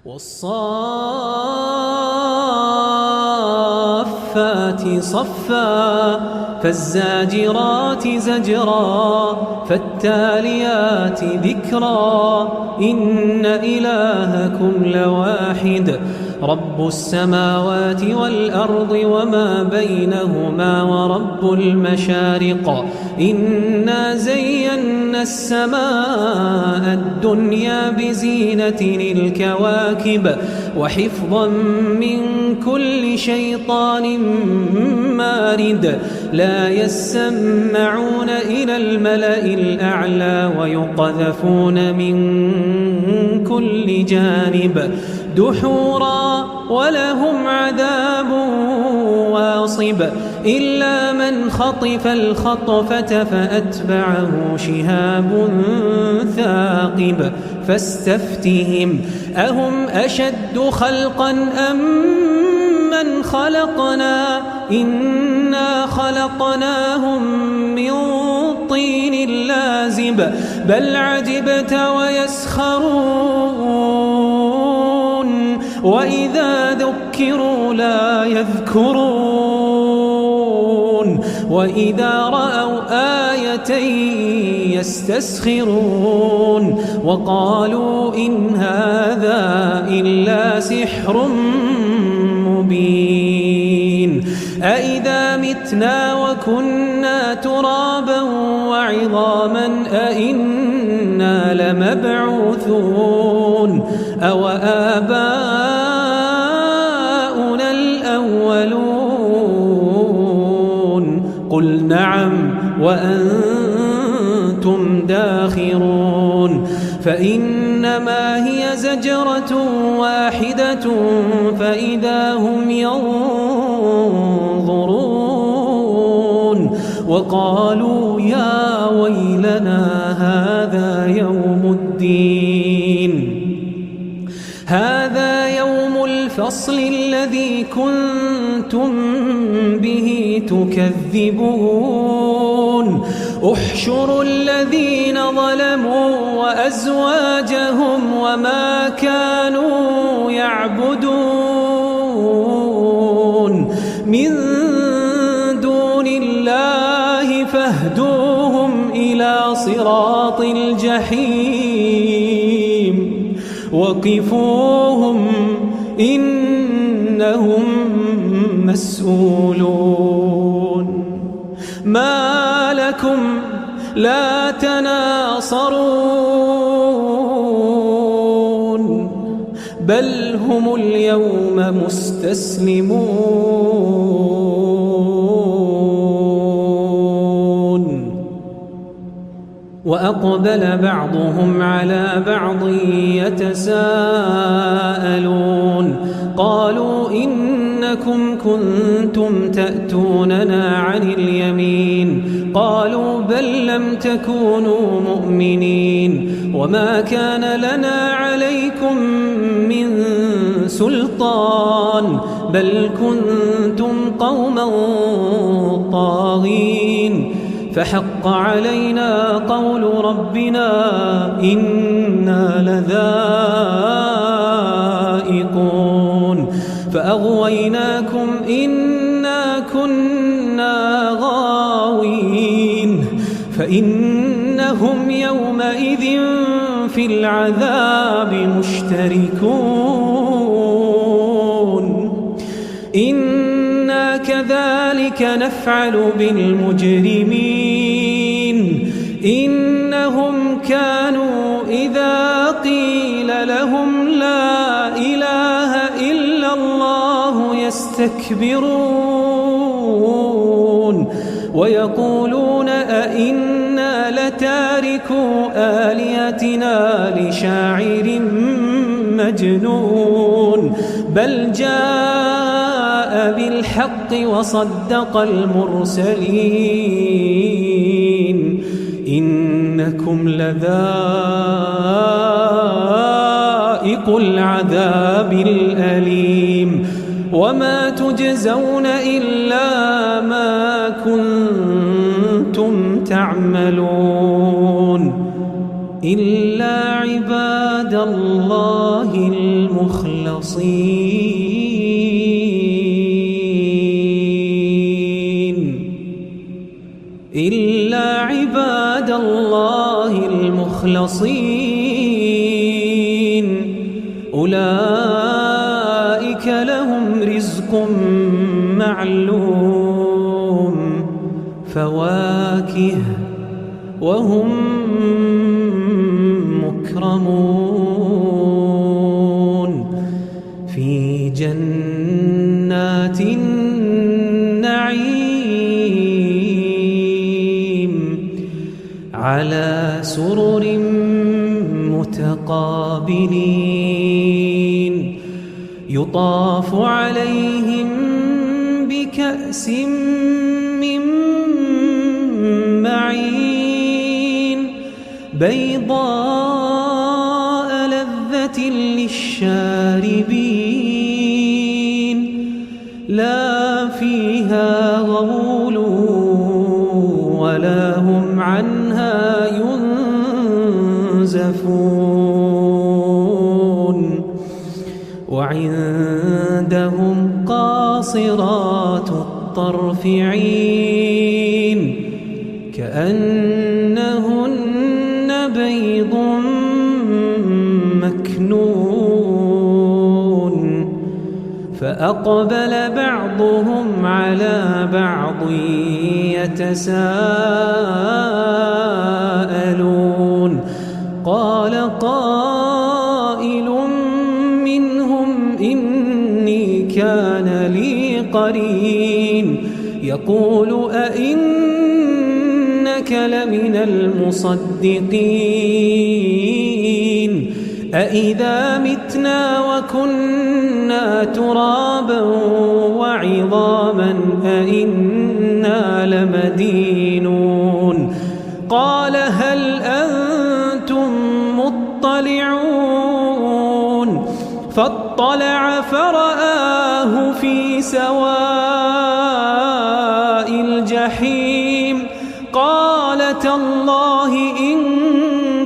والصافات صفا فالزاجرات زجرا فالتاليات ذكرا إن إلهكم لواحد رب السماوات والأرض وما بينهما ورب المشارق إنا زينا السماء الدنيا بزينة الكواكب وحفظا من كل شيطان مارد لا يسمعون إلى الملأ الأعلى ويقذفون من كل جانب دحورا ولهم عذاب واصب إلا من خطف الخطفة فأتبعه شهاب ثاقب فاستفتهم أهم أشد خلقا أم من خلقنا إنا خلقناهم من طين لازب بل عجبت ويسخرون وإذا ذكروا لا يذكرون وإذا رأوا آية يستسخرون وقالوا إن هذا إلا سحر مبين أإذا متنا وكنا ترابا وعظاما أإنا لمبعوثون أو آباؤنا الأولون قل نعم وأنتم داخرون فإنما هي زجرة واحدة فإذا هم ينظرون وقالوا يا ويلنا هذا يوم الدين هذا يوم الفصل الذي كنتم به تكذبون احشروا الذين ظلموا وأزواجهم وما كانوا يعبدون من دون الله فاهدوهم إلى صراط الجحيم وقفوهم إنهم مسؤولون ما لكم لا تناصرون بل هم اليوم مستسلمون وأقبل بعضهم على بعض يتساءلون قالوا إنكم كنتم تأتوننا عن اليمين قالوا بل لم تكونوا مؤمنين وما كان لنا عليكم من سلطان بل كنتم قوما طاغين فحق علينا قول ربنا إنا لذائقون فأغويناكم إنا كنا غاوين فإنهم يومئذ في العذاب مشتركون إنا كذلك نفعل بالمجرمين إنهم كانوا إذا قيل لهم لا إله إلا الله يستكبرون ويقولون أئنا لتاركو آلهتنا لشاعر مجنون بل جاء بالحق وصدق المرسلين إنكم لذائق العذاب الأليم وما تجزون إلا ما كنتم تعملون إلا عباد الله المخلصين إلا عباد الله المخلصين أولئك لهم رزق معلوم فواكه وهم مكرمون في جنات النعيم على سرر متقابلين يطاف عليهم بكأس من معين بيضاء لذة للشاربين لا فيها غول ولا هم عنها ينزفون وعندهم قاصرات الطرف عين كأنهن بيض مكنون فأقبل بعضهم على بعض يتساءلون قال قائل منهم إني كان لي قرين يقول أئنك لمن المصدقين أئذا متنا وكنا ترابا وعظاما أئنا لمدينون قال هل أنتم مطلعون فاطلع فرآه في سواء الجحيم قال تالله إن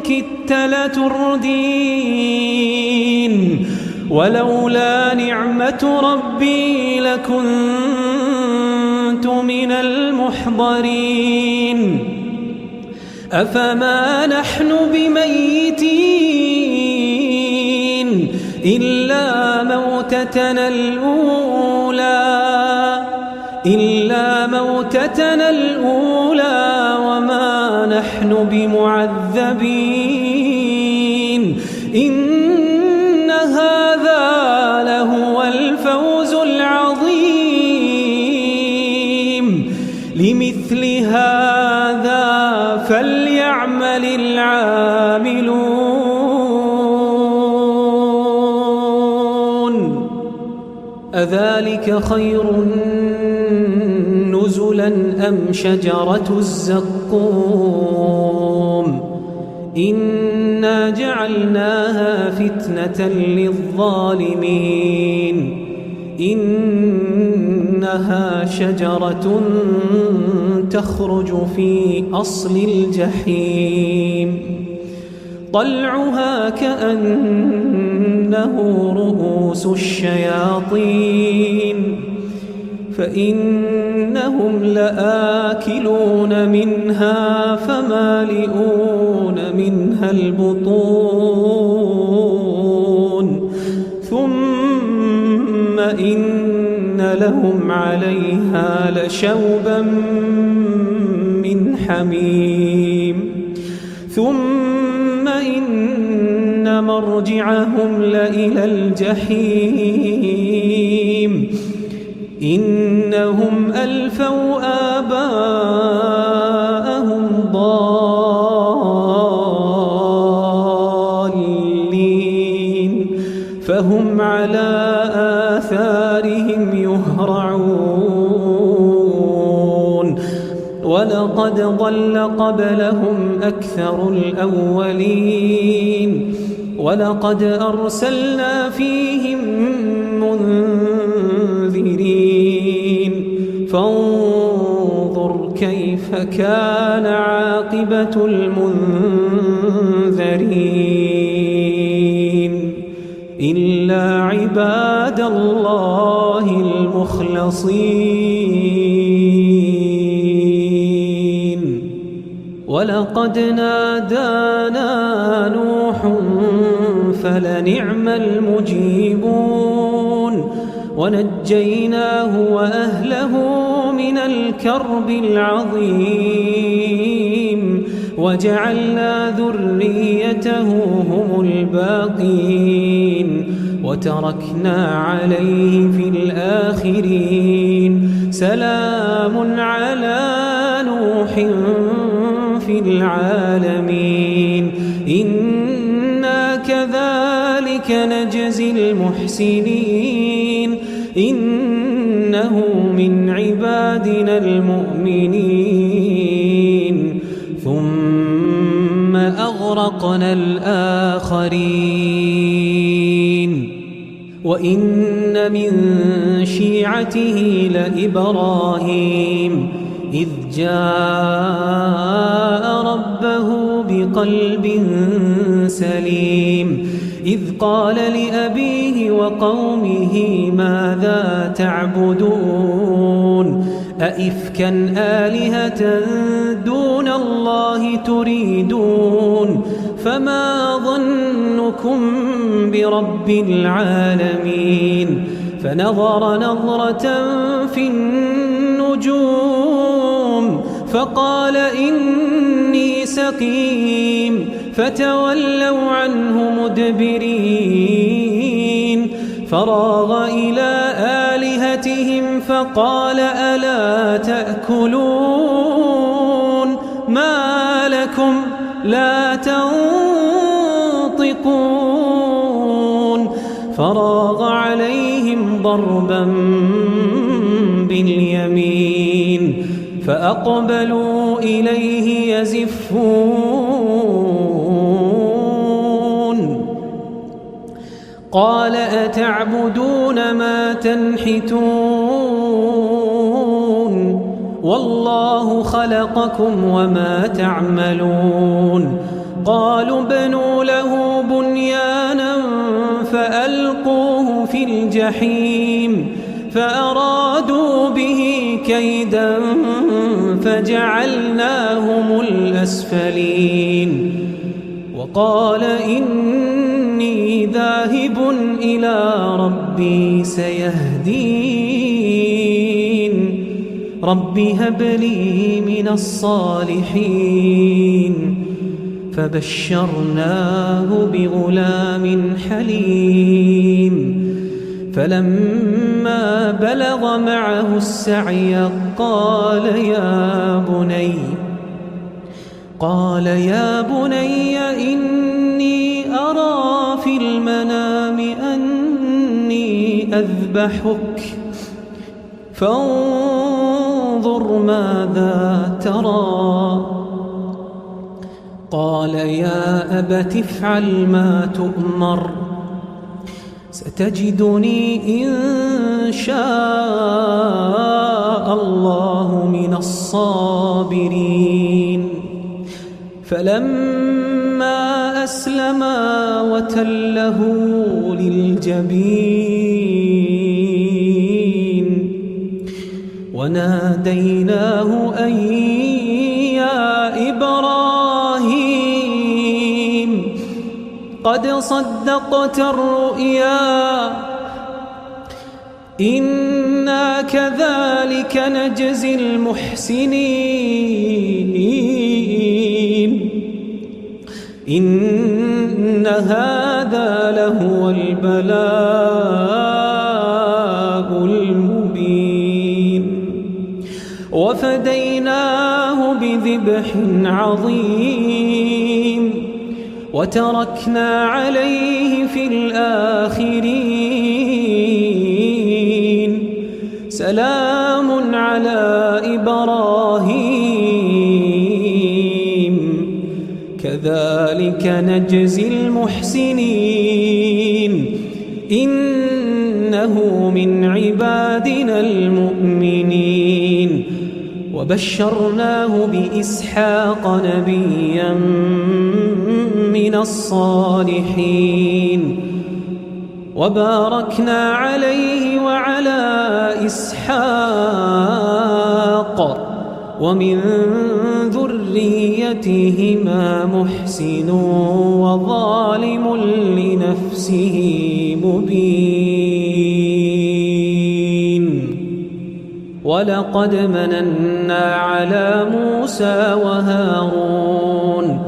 كدت لتردين ولولا نعمة ربي لكنت من المحضرين أفما نحن بميتين إلا موتتنا الأولى وما نحن بمعذبين إن هذا لهو الفوز العظيم لمثل هذا فليعمل العاملون أذلك خير نزلا أم شجرة الزقوم إنا جعلناها فتنة للظالمين إنها شجرة تخرج في أصل الجحيم طلعها كأنه رؤوس الشياطين فإنهم لآكلون منها فمالئون منها البطون ثم إن لهم عليها لشوبا من حميم ثم إن مرجعهم لإلى الجحيم إنهم ألفوا آباءهم ضالين فهم على آثارهم يهرعون ولقد ضل قبلهم أكثر الأولين ولقد أرسلنا فيهم منذرين فانظر كيف كان عاقبة المنذرين إلا عباد الله المخلصين ولقد نادانا نوح فلنعم المجيبون ونجيناه وأهله من الكرب العظيم وجعلنا ذريته هم الباقين وتركنا عليه في الآخرين سلام على نوح في العالمين إنا كذلك نجزي المحسنين إنه من عبادنا المؤمنين ثم أغرقنا الآخرين وإن من شيعته لإبراهيم إذ جاء ربه بقلب سليم إذ قال لأبيه وقومه ماذا تعبدون أئفكا آلهة دون الله تريدون فما ظنكم برب العالمين فنظر نظرة في النجوم فقال إني سقيم فتولوا عنه مدبرين فراغ إلى آلهتهم فقال ألا تأكلون ما لكم لا تنطقون فراغ عليهم ضربا باليمين فأقبلوا إليه يزفون قال أتعبدون ما تنحتون والله خلقكم وما تعملون قالوا ابنوا له بنيانا فألقوه في الجحيم فأرادوا به كيدا فجعلناهم الأسفلين وقال إني ذاهب إلى ربي سيهدين رب هب لي من الصالحين فبشرناه بغلام حليم فلما بلغ معه السعي قال يا بني إني أرى في المنام أني أذبحك فانظر ماذا ترى قال يا أبت افعل ما تؤمر ستجدني إن شاء الله من الصابرين فلما أسلما وتله للجبين وناديناه أن يا إبراهيم قد صدقت الرؤيا إنا كذلك نجزي المحسنين إن هذا لهو البلاء المبين وفديناه بذبح عظيم وتركنا عليه في الآخرين سلام على إبراهيم كذلك نجزي المحسنين إنه من عبادنا المؤمنين وبشرناه بإسحاق نبيا من الصالحين وباركنا عليه وعلى إسحاق ومن ذريتهما محسن وظالم لنفسه مبين. ولقد مننا على موسى وهارون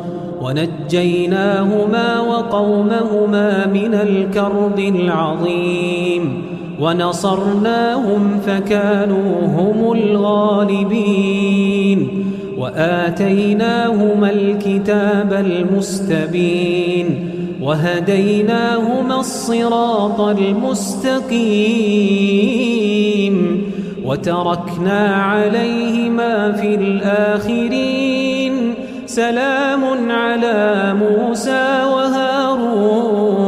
ونجيناهما وقومهما من الكرب العظيم ونصرناهم فكانوا هم الغالبين وآتيناهما الكتاب المستبين وهديناهما الصراط المستقيم وتركنا عليهما في الآخرين. سلام على موسى وهارون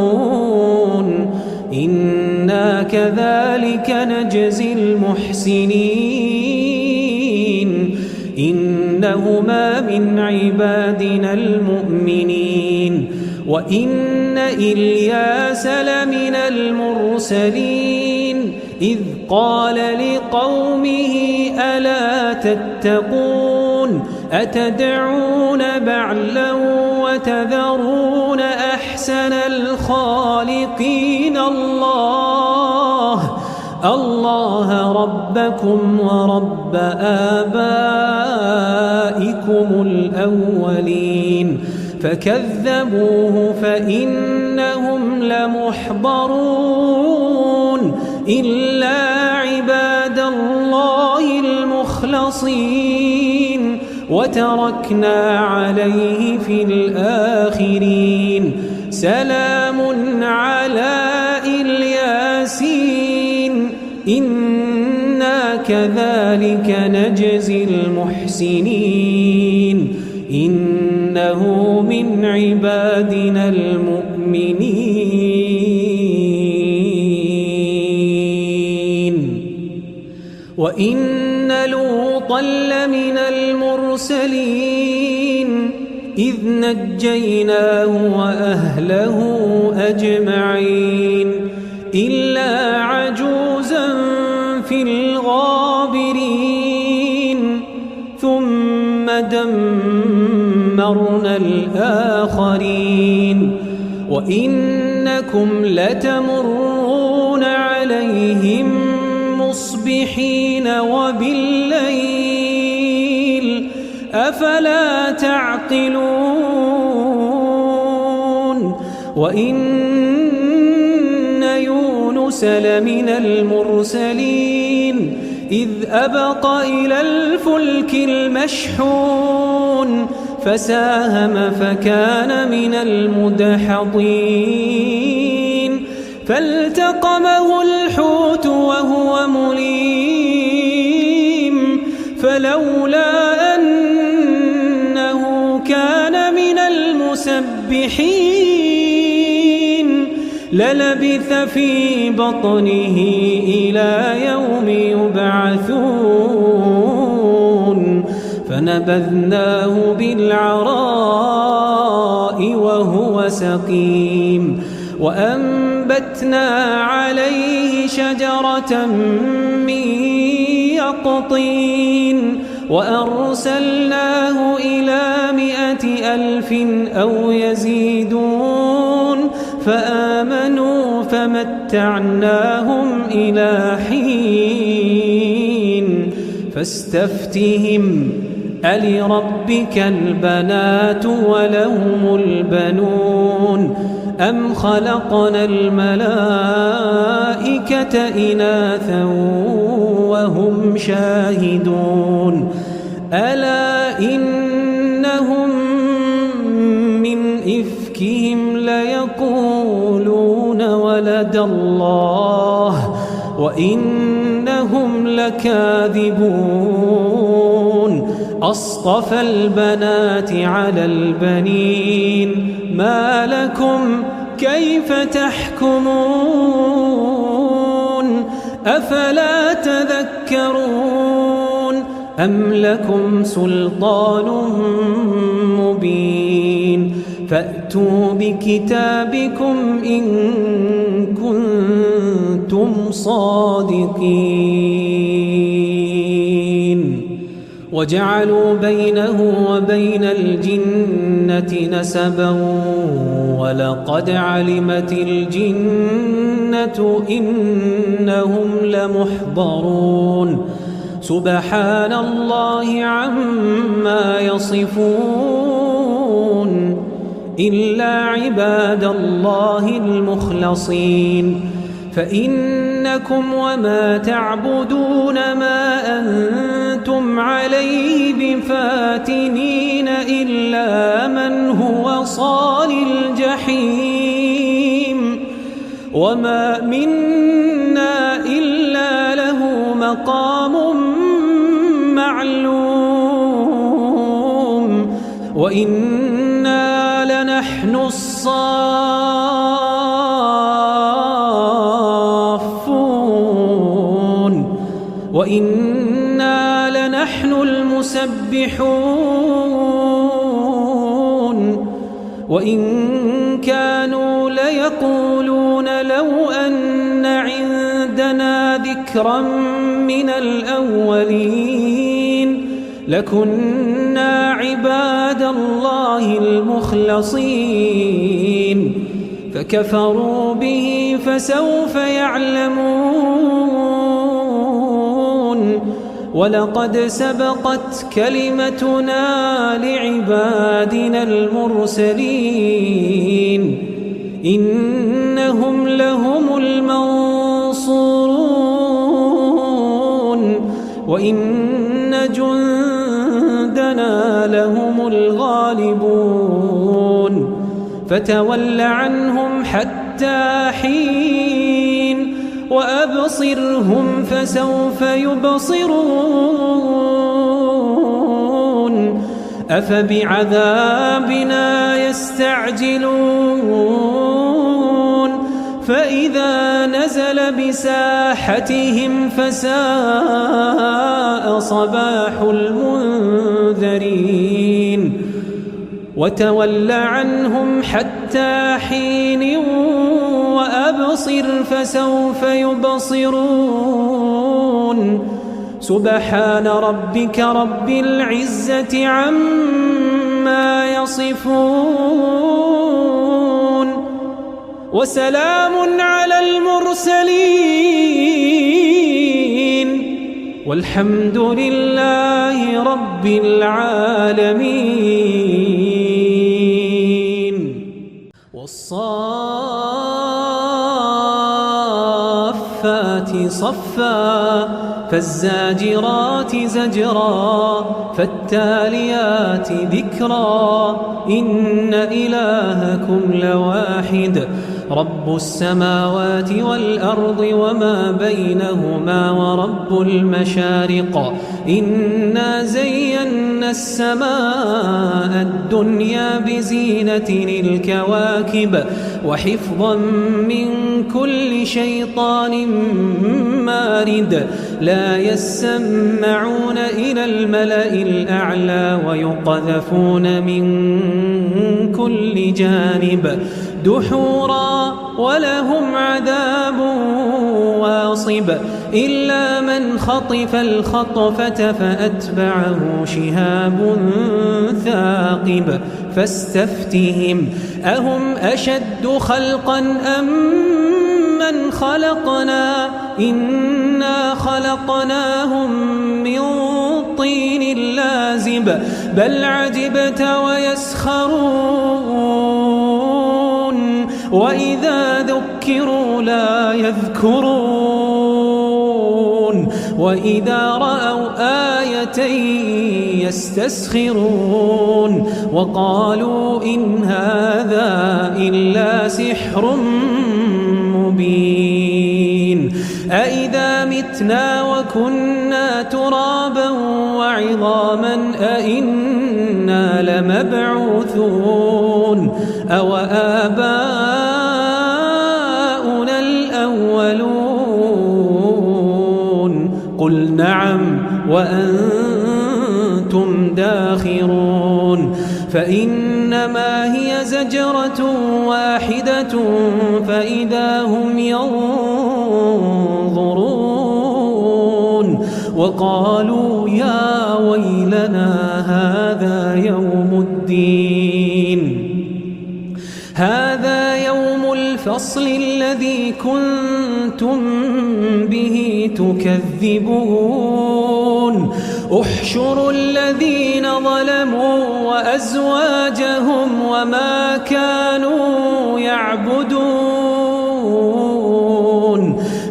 إنا كذلك نجزي المحسنين إنهما من عبادنا المؤمنين. وإن إلياس لمن المرسلين إذ قال لقومه ألا تتقون أتدعون بعلا وتذرون أحسن الخالقين الله ربكم ورب آبائكم الأولين فكذبوه فإنهم لمحضرون إلا عباد الله المخلصين وتركنا عليه في الآخرين. سلام على الياسين إنا كذلك نجزي المحسنين إنه من عبادنا المؤمنين. وإن لوطا لمن المرسلين إذ نجيناه وأهله أجمعين إلا عجوزا في الغابرين ثم دمرنا الآخرين. وإنكم لتمرون عليهم مصبحين وبالليل أفلا تعقلون. وإن يونس لمن المرسلين إذ أبق إلى الفلك المشحون فساهم فكان من المدحضين فالتقمه الحوت وهو مليم فلولا أنه كان من المسبحين للبث في بطنه إلى يوم يبعثون فنبذناه بالعراء وهو سقيم وأنبتنا عليه شجرة من يقطين وأرسلناه إلى 100,000 أو يزيدون فآمنوا فمتعناهم إلى حين. فاستفتهم ألربك البنات ولهم البنون أم خلقنا الملائكة إناثا وهم شاهدون ألا إنهم من إفكهم ليقولون ولد الله وإنهم لكاذبون أصطفى البنات على البنين ما لكم كيف تحكمون أفلا تذكرون أم لكم سلطان مبين فأتوا بكتابكم إن كنتم صادقين وجعلوا بينه وبين الجنة نسبا ولقد علمت الجنة إنهم لمحضرون سبحان الله عما يصفون إلا عباد الله المخلصين فإنكم وما تعبدون ما أنتم عليه بفاتنين إلا من هو صال الجحيم وما منا إلا له مقام معلوم وإنا لنحن الصافون وإنا لنحن المسبحون وإن كانوا ليقولون لو أن عندنا ذكرا من الأولين لكنا عباد الله المخلصين فكفروا به فسوف يعلمون ولقد سبقت كلمتنا لعبادنا المرسلين إنهم لهم المنصورون وإن جندنا لهم الغالبون فتول عنهم حتى حين وأبصرهم فسوف يبصرون أفبعذابنا يستعجلون فإذا نزل بساحتهم فساء صباح المنذرين وتول عنهم حتى حين وأبصر فسوف يبصرون سبحان ربك رب العزة عما يصفون وسلام على المرسلين والحمد لله رب العالمين والصافات صفا فالزاجرات زجرا فالتاليات ذكرا إن إلهكم لواحد رب السماوات والأرض وما بينهما ورب المشارق إنا زينا السماء الدنيا بزينة الكواكب وحفظا من كل شيطان مارد لا يسمعون إلى الملأ الأعلى ويقذفون من كل جانب دحورا ولهم عذاب واصب إلا من خطف الخطفة فأتبعه شهاب ثاقب فاستفتهم أهم أشد خلقا أم من خلقنا إنا خلقناهم من طين لازب بل عجبت ويسخرون وإذا ذكروا لا يذكرون وإذا رأوا آية يستسخرون وقالوا إن هذا إلا سحر مبين أإذا متنا وكنا ترابا وعظاما أإنا لمبعوثون أو آباؤنا الأولون قل نعم وأنتم داخرون فإنما هي زجرة واحدة فإذا هم ينظرون وقالوا يا ويلنا هذا يوم الدين، هذا يوم الفصل الذي كنتم به تكذبون. احشروا الذين ظلموا وأزواجهم وما كانوا يعبدون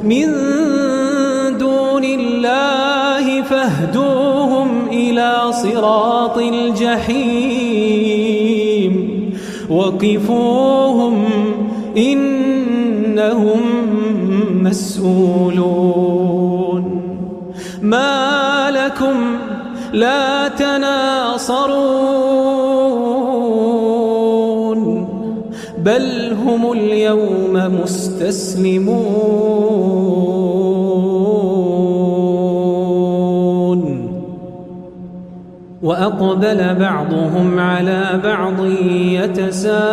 من دون الله فاهدوهم إلى صراط الجحيم وقفوهم إنهم مسؤولون. ما لكم لا تناصرون بل هم اليوم مستسلمون. وأقبل بعضهم على بعض يتساءلون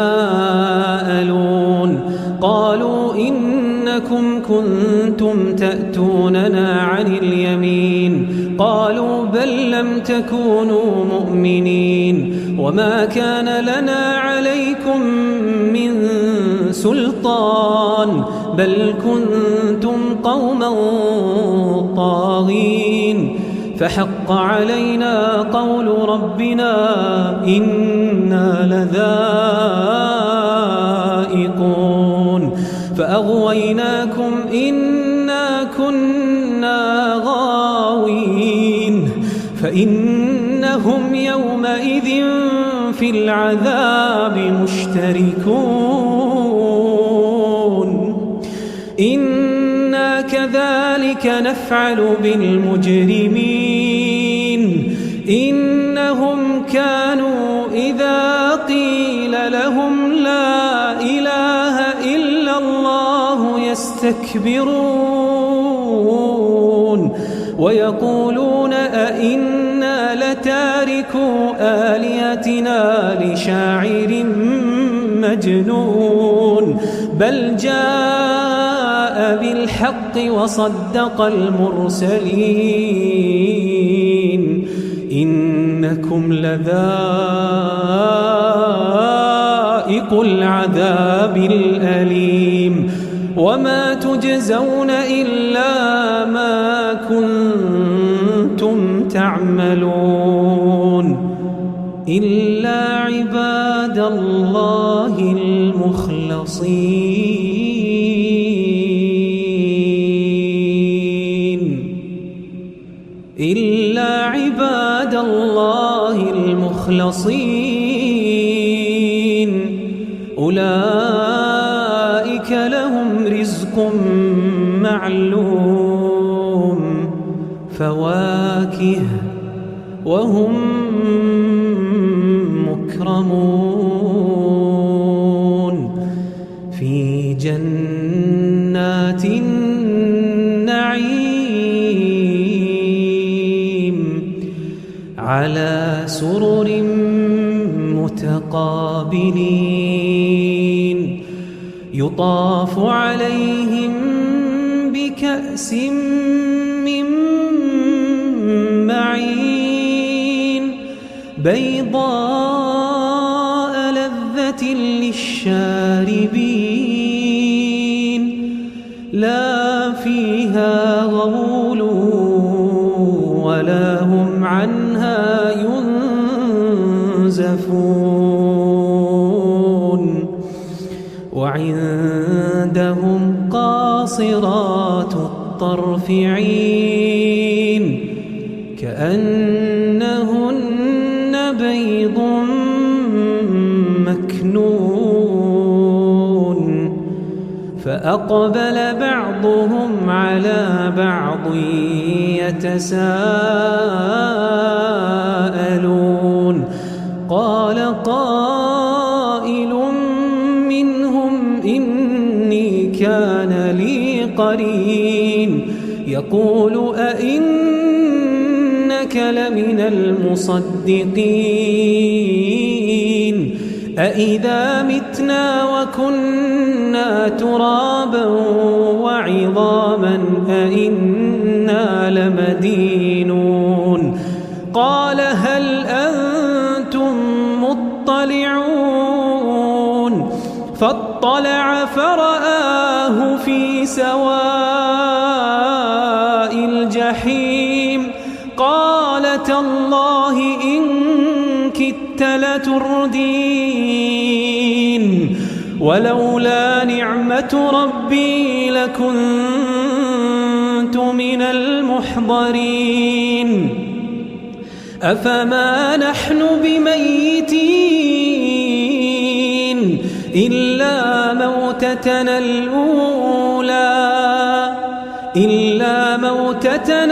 قالوا إنكم كنتم تأتوننا عن اليمين قالوا بل لم تكونوا مؤمنين وما كان لنا عليكم من سلطان بل كنتم قوما طاغين فحق علينا قول ربنا إنا لذائقون فأغويناكم إنا كنا غاوين فإنهم يومئذ في العذاب مشتركون. إنا كذلك نفعل بالمجرمين إنهم كانوا إذا قيل لهم لا إله إلا الله يستكبرون ويقولون أئنا لتاركو آلهتنا لشاعر مجنون بل جاء بالحق وصدق المرسلين إنكم لذائق العذاب الأليم وما تجزون إلا ما كنتم تعملون إلا عباد الله المخلصين إلا عباد الله المخلصين أولئك لهم رزق معلوم فواكه وهم مكرمون في جنات النعيم على سرر متقابلين يطاف عليهم بكأس من معين بيضاء لذة للشاربين لا فيها غول ولا هم عنها ينزفون وعندهم قاصرات الطرف عين كأنهن بيض مكنون فأقبل بعضهم على بعض يتساءلون قال قائل منهم إني كان لي قرين يقول أئنك لمن المصدقين أإذا متنا وكنا ترابا وعظاما أئنا إنا لمدينون قال هل أنتم مطلعون فاطلع فرآه في سواء الجحيم قال تالله إن كدت لتردين ولولا نعمة ربي لكنت من المحضرين أفما نحن بميتين إلا موتتنا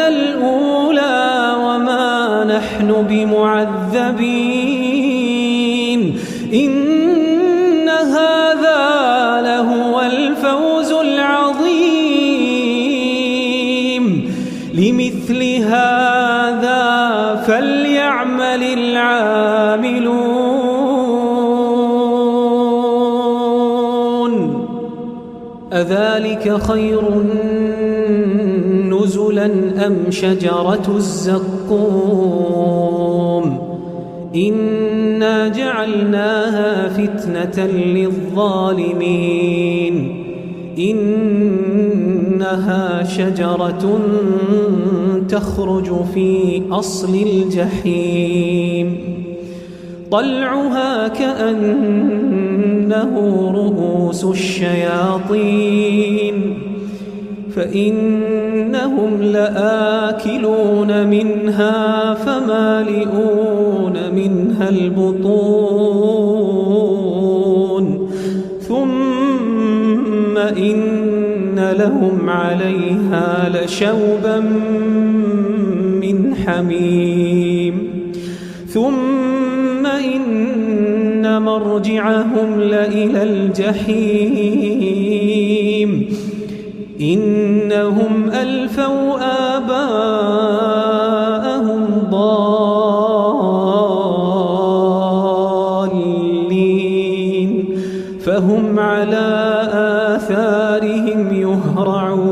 الأولى وما نحن بمعذبين إن هذا لهو الفوز العظيم لمثل هذا فليعمل العاملون أذلك خير نزلا أم شجرة الزقوم إنا جعلناها فتنة للظالمين إنها شجرة تخرج في أصل الجحيم طلعها كأنه رؤوس الشياطين فإنهم لآكلون منها فمالئون منها البطون ثم إن لهم عليها لشوبا من حميم ثم إن مرجعهم لإلى الجحيم إنهم ألفوا آباءهم ضالين فهم على آثارهم يهرعون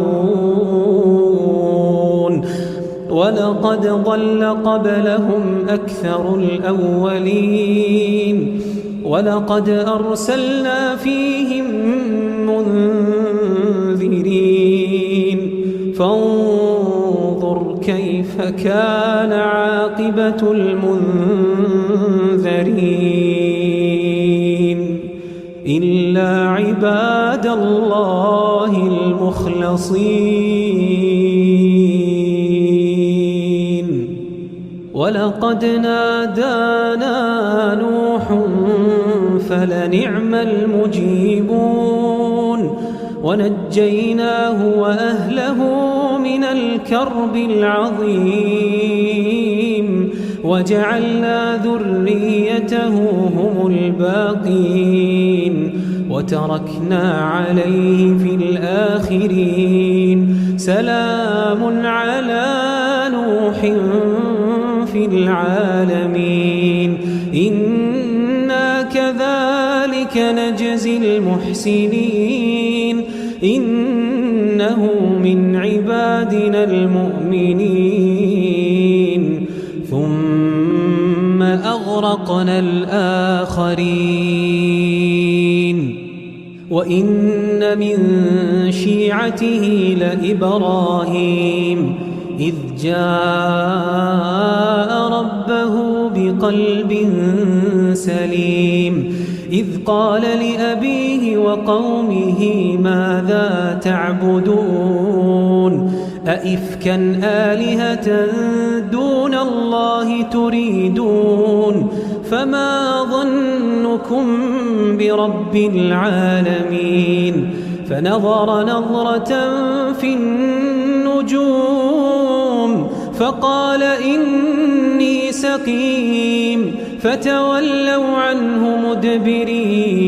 ولقد ضل قبلهم أكثر الأولين ولقد أرسلنا فيهم منذرين فانظر كيف كان عاقبة المنذرين إلا عباد الله المخلصين ولقد نادانا نوح فلنعم المجيبون ونجيناه وأهله من الكرب العظيم وجعلنا ذريته هم الباقين وتركنا عليه في الآخرين سلام على نوح في العالمين إنا كذلك نجزي المحسنين إنه من عبادنا المؤمنين ثم أغرقنا الآخرين وإن من شيعته لإبراهيم إذ جاء ربه بقلب سليم إذ قال لأبيه وقومه ماذا تعبدون أئفكا آلهة دون الله تريدون فما ظنكم برب العالمين فنظر نظرة في النجوم فقال إني سقيم فتولوا عنه مدبرين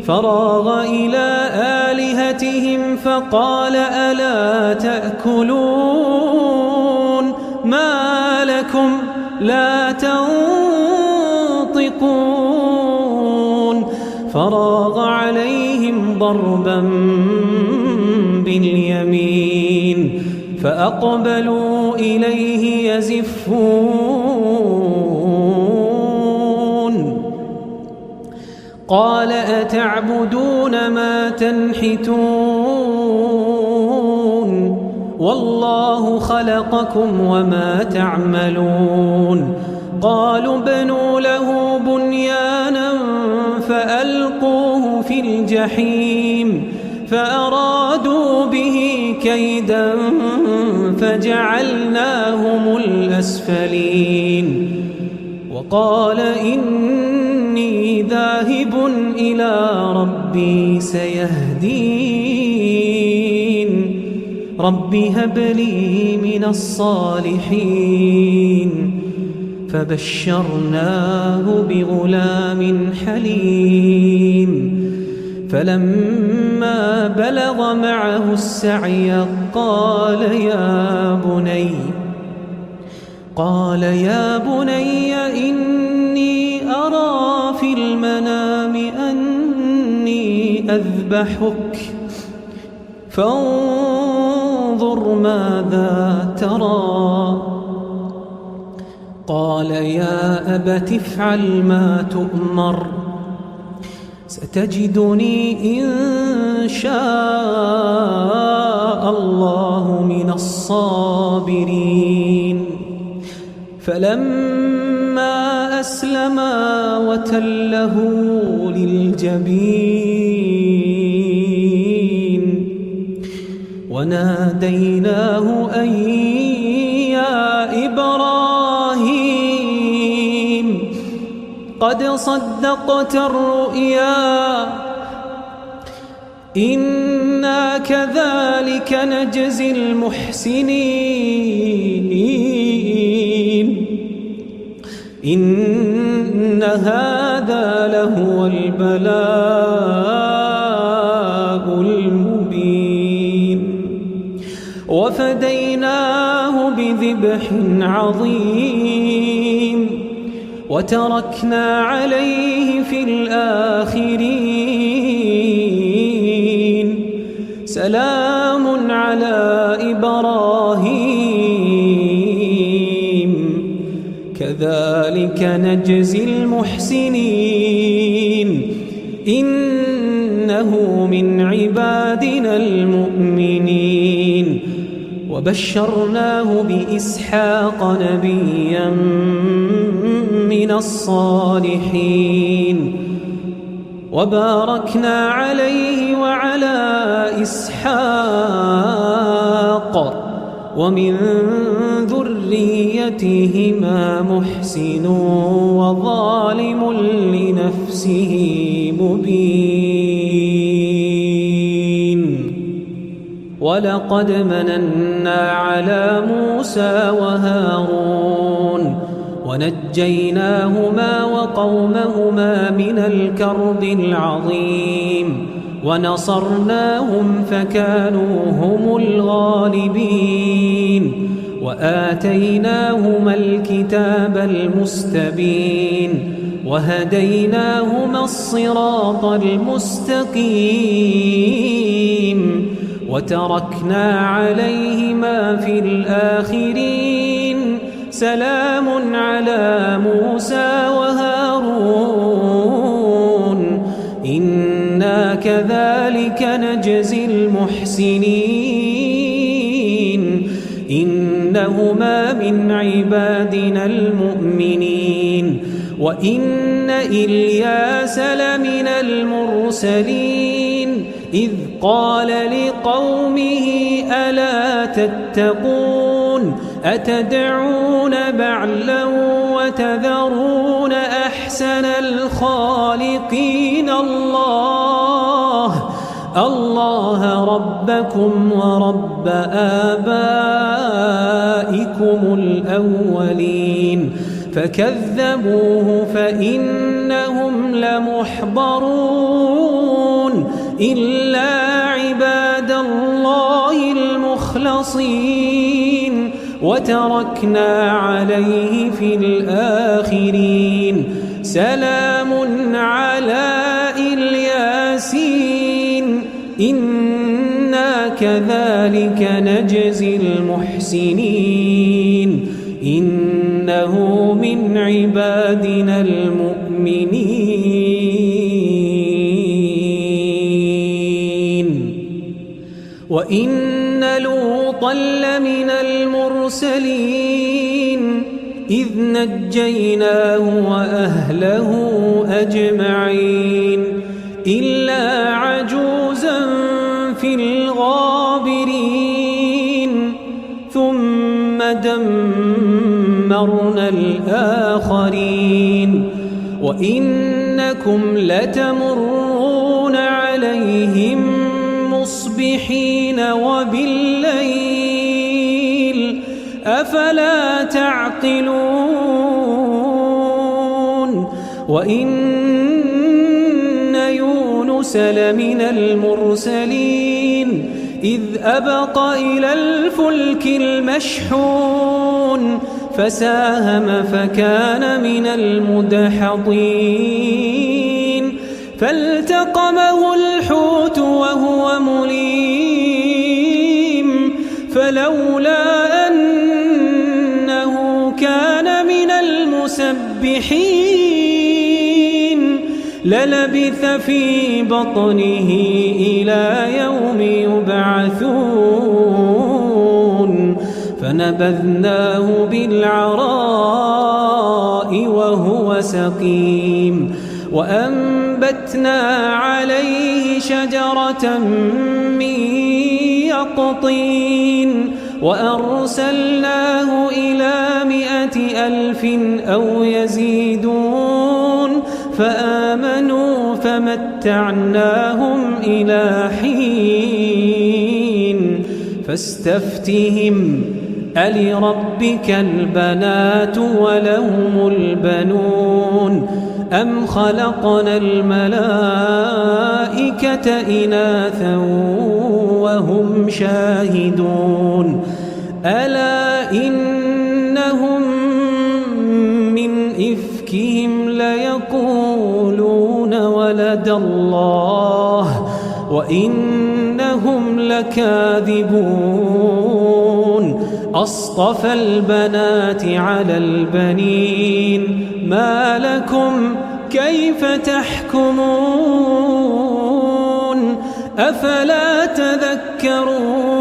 فراغ إلى آلهتهم فقال ألا تأكلون ما لكم لا تنطقون فراغ عليهم ضربا باليمين فأقبلوا إليه يزفون قال أتعبدون ما تنحتون والله خلقكم وما تعملون قالوا ابنوا له بنيانا فألقوه في الجحيم فأرادوا به كيدا فجعلناهم الأسفلين وقال إني ذاهب إلى ربي سيهدين رب هب لي من الصالحين فبشرناه بغلام حليم فلما بلغ معه السعي قال يا بني إني أرى في المنام أني أذبحك فانظر ماذا ترى قال يا أبت افعل ما تؤمر ستجدني إن شاء الله من الصابرين فلما أسلما وتله للجبين وناديناه أن يا إبراهيم قد صدقت الرؤيا إنا كذلك نجزي المحسنين إن هذا لهو البلاء المبين وفديناه بذبح عظيم وتركنا عليه في الآخرين سلام على إبراهيم كذلك نجزي المحسنين إنه من عبادنا المؤمنين وبشرناه بإسحاق نبيا من الصالحين وباركنا عليه وعلى إسحاق ومن ذريتهما محسن وظالم لنفسه مبين ولقد مننا على موسى وهارون ونجيناهما وقومهما من الكرب العظيم ونصرناهم فكانوا هم الغالبين وآتيناهما الكتاب المستبين وهديناهما الصراط المستقيم وتركنا عليهما في الآخرين سلام على موسى وهارون إنا كذلك نجزي المحسنين إنهما من عبادنا المؤمنين وإن إلياس لمن المرسلين إذ قال لقومه ألا تتقون أتدعون بعلا وتذرون أحسن الخالقين الله ربكم ورب آبائكم الأولين فكذبوه فإنهم لمحضرون إلا عباد الله المخلصين وتركنا عليه في الآخرين سلام على الياسين إنا كذلك نجزي المحسنين إنه من عبادنا المؤمنين وإن لوطا لمن المرسلين إذ نجيناه وأهله أجمعين إلا عجوزا في الغابرين ثم دمرنا الآخرين وإنكم لتمرون عليهم مصبحين وبالليل أفلا تعقلون وإن يونس لمن المرسلين إذ أبق إلى الفلك المشحون فساهم فكان من المدحضين فالتقمه الحوت وهو مليم فلولا أنه كان من المسبحين للبث في بطنه إلى يوم يبعثون فنبذناه بالعراء وهو سقيم وأنبتنا عليه شجرة من يقطين وأرسلناه إلى 100,000 أو يزيدون فآمنوا فمتعناهم إلى حين فاستفتهم ألربك البنات ولهم البنون أم خلقنا الملائكة إناثا وهم شاهدون ألا إنهم من إفكهم ليقولون ولد الله وإنهم لكاذبون أصطفى البنات على البنين ما لكم كيف تحكمون أفلا تذكرون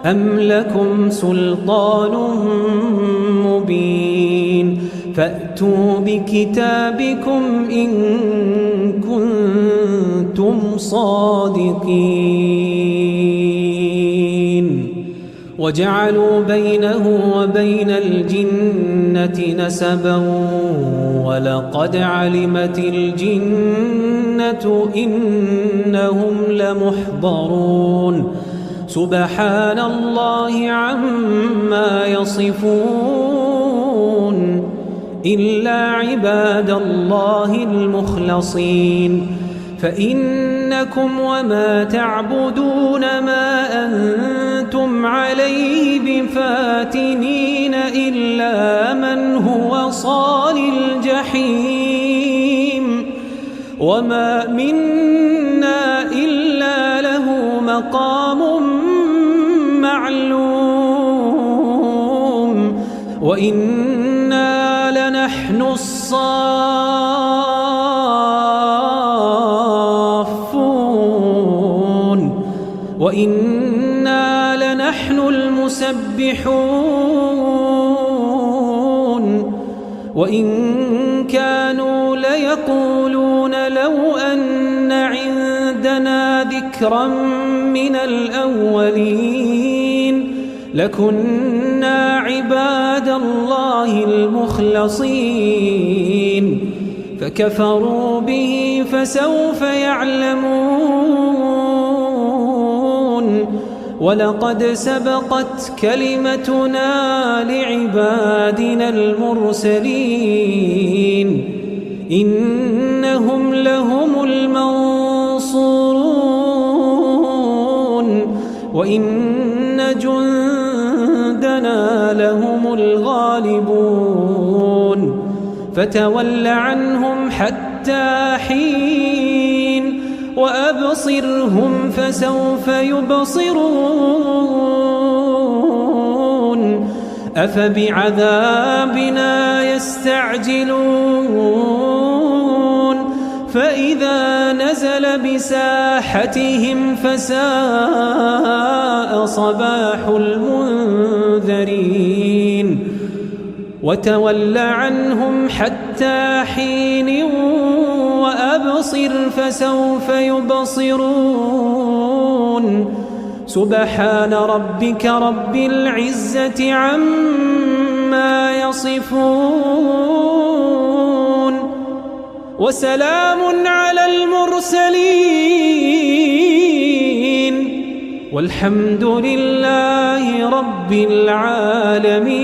أم لكم سلطان مبين فأتوا بكتابكم إن كنتم صادقين وجعلوا بينه وبين الجنة نسبا ولقد علمت الجنة إنهم لمحضرون سبحان الله عما يصفون إلا عباد الله المخلصين فإنكم وما تعبدون ما أنتم عليه بفاتنين إلا من هو صال الجحيم وما منا إلا له مقام معلوم وإنا لنحن الصافون وإنا لنحن المسبحون وإن كانوا ليقولون لو أن عندنا ذكرا من الأولين لكنا عباد الله المخلصين فكفروا به فسوف يعلمون ولقد سبقت كلمتنا لعبادنا المرسلين إنهم لهم المنصورون وإن جندنا لهم الغالبون فتول عنهم حتى حين وأبصرهم فسوف يبصرون أفبعذابنا يستعجلون فإذا نزل بساحتهم فساء صباح المنذرين وتول عنهم حتى حين وأبصر فسوف يبصرون سبحان ربك رب العزة عما يصفون وسلام على المرسلين والحمد لله رب العالمين.